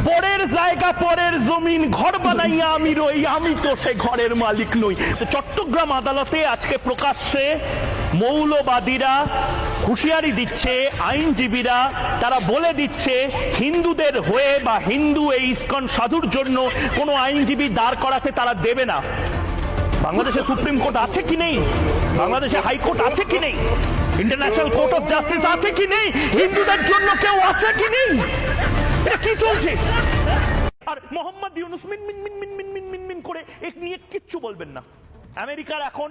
পরের জায়গা পরের জমিন ঘর বানাইয়া আমি রই, আমি তো সে ঘরের মালিক নই। চট্টগ্রাম আদালতে আজকে প্রকাশ্যে মৌলবাদীরা হুঁশিয়ারি দিচ্ছে, আইনজীবীরা তারা বলে দিচ্ছে হিন্দুদের হয়ে বা হিন্দু এই ইসকন সাধুর জন্য কোনো আইনজীবী দাঁড় করাতে তারা দেবে না। বাংলাদেশে সুপ্রিম কোর্ট আছে কি নেই? বাংলাদেশে হাইকোর্ট আছে কি নেই? ইন্টারন্যাশনাল কোর্ট অফ জাস্টিস আছে কি নেই? হিন্দুদের জন্য কেউ আছে কি নেই? এটা কি চলছে? আর মোহাম্মদ ইউনূস মিন মিন মিন মিন মিন মিন মিন মিন করে এক নিয়ে কিচ্ছু বলবেন না। আমেরিকার এখন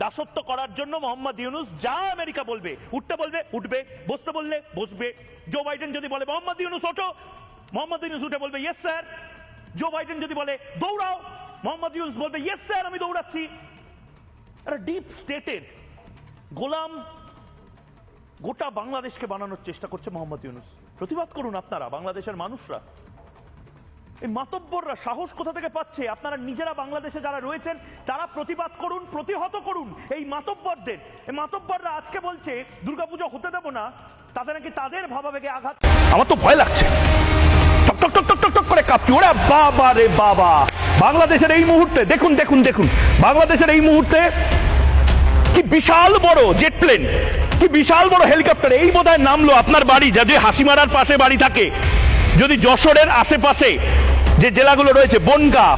দাসত্ব করার জন্য মোহাম্মদ ইউনূস যা আমেরিকা বলবে, উঠতে বলবে উঠবে, বসতে বললে বসবে। জো বাইডেন যদি বলে মোহাম্মদ ইউনূস ওঠো, মোহাম্মদ ইউনূস উঠে বলবে ইয়েস স্যার। জো বাইডেন যদি বলে দৌড়াও, মোহাম্মদ ইউনূস বলবে ইয়েস স্যার আমি দৌড়াচ্ছি। একটা ডিপ স্টেটের গোলাম গোটা বাংলাদেশকে বানানোর চেষ্টা করছে মোহাম্মদ ইউনূস। প্রতিবাদ করুন আপনারা, বাংলাদেশের মানুষরা। এই মাতব্বররা সাহস কোথা থেকে পাচ্ছে? আপনারা নিজেরা বাংলাদেশে যারা রয়েছেন তারা প্রতিবাদ করুন, প্রতিহত করুন এই মাতব্বরদের। এই মাতব্বররা আজকে বলছে দুর্গাপুজো হতে দেব না, তাদের নাকি তাদের ভাবাবেগে আঘাত। আমার তো ভয় লাগছে, টক টক টক টক টক করে কাঁপছি। ওরে বাবা রে বাবা, বাংলাদেশের এই মুহূর্তে দেখুন দেখুন দেখুন, বাংলাদেশের এই মুহূর্তে কি বিশাল বড় জেট প্লেন, কি বিশাল বড় হেলিকপ্টার, এই বোধহয় নামলো আপনার বাড়ি যদি হাসিমারার পাশে বাড়ি থাকে, যদি যশোরের আশেপাশে যে জেলাগুলো রয়েছে বনগাঁ,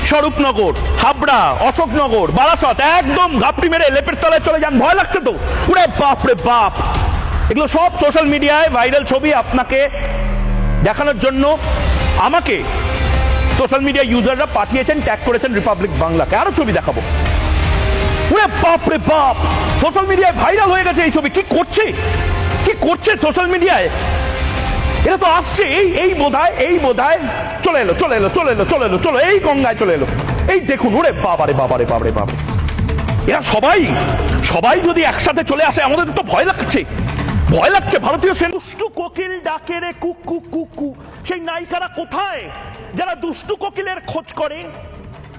স্বরূপনগর, হাবড়া, অশোকনগর, বারাসত, একদম ঘাপটি মেরে লেপের তলায় চলে যান। ভয় লাগছে তো? ওরে বাপ রে বাপ। এগুলো সব সোশ্যাল মিডিয়ায় ভাইরাল ছবি আপনাকে দেখানোর জন্য আমাকে সোশ্যাল মিডিয়া ইউজাররা পাঠিয়েছেন, ট্যাগ করেছেন রিপাবলিক বাংলাকে। আরো ছবি দেখাবো। ওরে বাপ রে বাপ, সোশ্যাল মিডিয়ায় ভাইরাল হয়ে গেছে এই ছবি। কি করছে, কি করছে সোশ্যাল মিডিয়ায়? এটা তো আসছে এই বোধহয় চলে এলো চলে এলো চলে এলো চলে এলো চলো এই গঙ্গায় চলে এলো। এই দেখুন, ওরে বাবারে বাবারে বাবারে বাবা, এরা সবাই যদি একসাথে চলে আসে আমাদের তো ভয় লাগছে, ভয় লাগছে। ভারতীয় সেনা দুষ্টু কোকিল ডাকে রে কুক কুক কুক কু, সেই নায়িকারা কোথায় যারা দুষ্টু কোকিলের খোঁজ করে?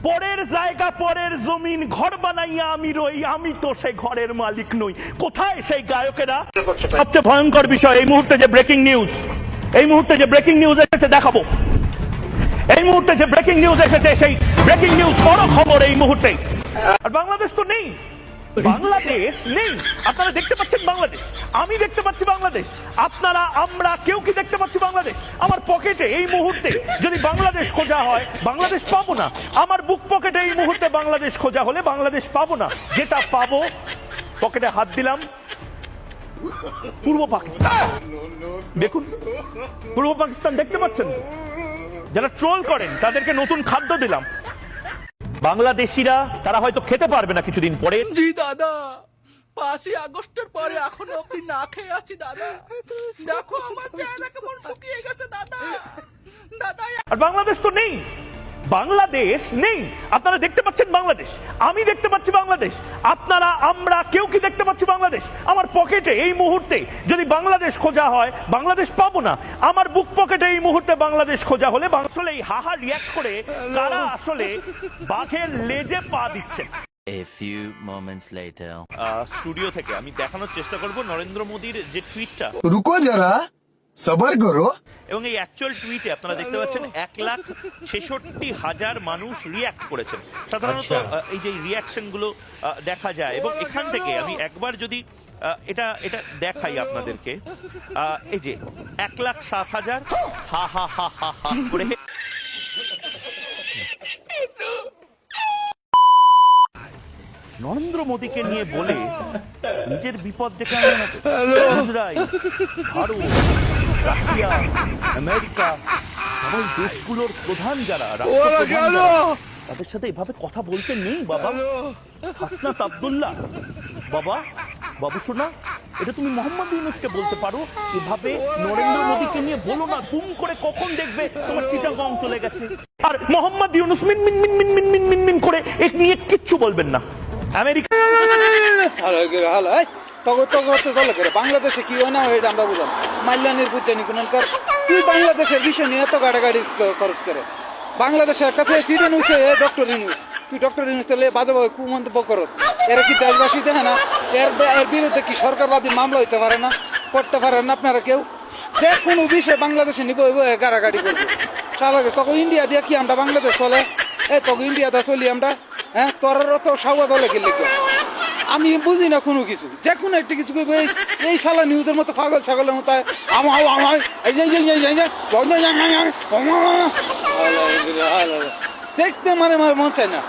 পরের জায়গা পরের জমিন ঘর বানাইয়া আমি রই, আমি তো সেই ঘরের মালিক নই। কোথায় সেই গায়কেরা? সবচেয়ে ভয়ঙ্কর বিষয় এই মুহূর্তে যে ব্রেকিং নিউজ, এই মুহূর্তে যে ব্রেকিং নিউজ এসেছে দেখাবো। এই মুহূর্তে যে ব্রেকিং নিউজ এসেছে সেই ব্রেকিং নিউজ বড় খবর এই মুহূর্তে। আর বাংলাদেশ তো নেই, বাংলাদেশ নেই। আপনারা দেখতে পাচ্ছেন বাংলাদেশ, আমি দেখতে পাচ্ছি বাংলাদেশ, আপনারা আমরা কেউ কি দেখতে পাচ্ছি বাংলাদেশ? আমার পকেটে এই মুহূর্তে যদি বাংলাদেশ খোঁজা হয় বাংলাদেশ পাবো না। আমার বুক পকেটে এই মুহূর্তে বাংলাদেশ খোঁজা হলে বাংলাদেশ পাবো না। যেটা পাবো, পকেটে হাত দিলাম, পূর্ব পাকিস্তান। দেখুন পূর্ব পাকিস্তান দেখতে পাচ্ছেন? যারা ট্রোল করেন তাদেরকে নতুন খাদ্য দিলাম। বাংলাদেশিরা তারা হয়তো খেতে পারবে না কিছুদিন পরে। জি দাদা, 5ই আগস্টের পরে এখনো অব্দি না খেয়ে আছি দাদা। দেখো আমার চেহারা কেমন শুকিয়ে গেছে দাদা। দাদা আর বাংলাদেশ তো নেই, বাংলাদেশ নেই। আপনারা দেখতে পাচ্ছেন বাংলাদেশ, আমি দেখতে পাচ্ছি বাংলাদেশ, আপনারা আমরা কেউ কি দেখতে পাচ্ছি বাংলাদেশ? আমার পকেটে এই মুহূর্তে যদি বাংলাদেশ খোঁজা হয় বাংলাদেশ পাবো না। আমার বুক পকেটে এই মুহূর্তে বাংলাদেশ খোঁজা হলে আসলে এই হাহা রিয়াক্ট করে কারা আসলে বাঘের লেজে পা দিচ্ছেন। A few moments later. Studio থেকে আমি দেখানোর চেষ্টা করব নরেন্দ্র মোদীর যে টুইটটা, रुको जरा सबर करो। এবং এই অ্যাকচুয়াল টুইটে আপনারা দেখতে পাচ্ছেন 1,66,000 মানুষ রিয়াক্ট করেছেন। সাধারণত এই যে রিয়াকশন গুলো দেখা যায়, এবং এখান থেকে আমি একবার যদি এটা দেখাই আপনাদেরকে, এই যে 1,07,000 হা হা হা হা হা করে নরেন্দ্র মোদীকে নিয়ে বলে নিজের বিপদ ডেকে আনবে না তো? ইসরায়েল, ভারত, রাশিয়া, আমেরিকা, সবাই দেশগুলোর প্রধান যারা, রাষ্ট্রপ্রধান যারা, তাদের সাথে এভাবে কথা বলতে নেই বাবা। হাসনাত আব্দুল্লাহ, বাবু শোনা, এটা তুমি মোহাম্মদ ইউনূসকে বলতে পারো, এভাবে নরেন্দ্র মোদীকে নিয়ে বলো না। তুম করে কখন দেখবে তোমার চিটাগং চলে গেছে। আর মোহাম্মদ ইউনূস মিন মিন মিন মিন মিন মিন মিন মিন করে এক নিয়ে কিচ্ছু বলবেন না। আমেরিকা বাংলাদেশে কি হয় না হয় এটা আমরা বুঝলাম। মাল্যানির বুঝানি কোন তুই বাংলাদেশের বিষয় নিয়ে এত গাড়াগাড়ি খরচ করে। বাংলাদেশে একটা প্রেসিডেন্ট হচ্ছে ডক্টর ইউনূস, তুই ডক্টর ইউনূস তাহলে বাজে বাজে কুমন্তব্য করস। এরা কি দেশবাসী দেখে না? এর বিরুদ্ধে কি সরকারবাদী মামলা হইতে পারে না? করতে পারেন না আপনারা কেউ? যে কোনো বিষয়ে বাংলাদেশে নিব গাড়াগাড়ি করবে। শালাকে তখন ইন্ডিয়া দিয়ে কি আমরা বাংলাদেশ চলে তখন ইন্ডিয়াতে চলি আমরা হ্যাঁ তোর তো সাওয়া দলে খেললে আমি বুঝি না কোনো কিছু যে কোনো একটা কিছু করবে এই শালা নিউজের মতো পাগল ছাগলের মতো দেখতে মানে মন চায় না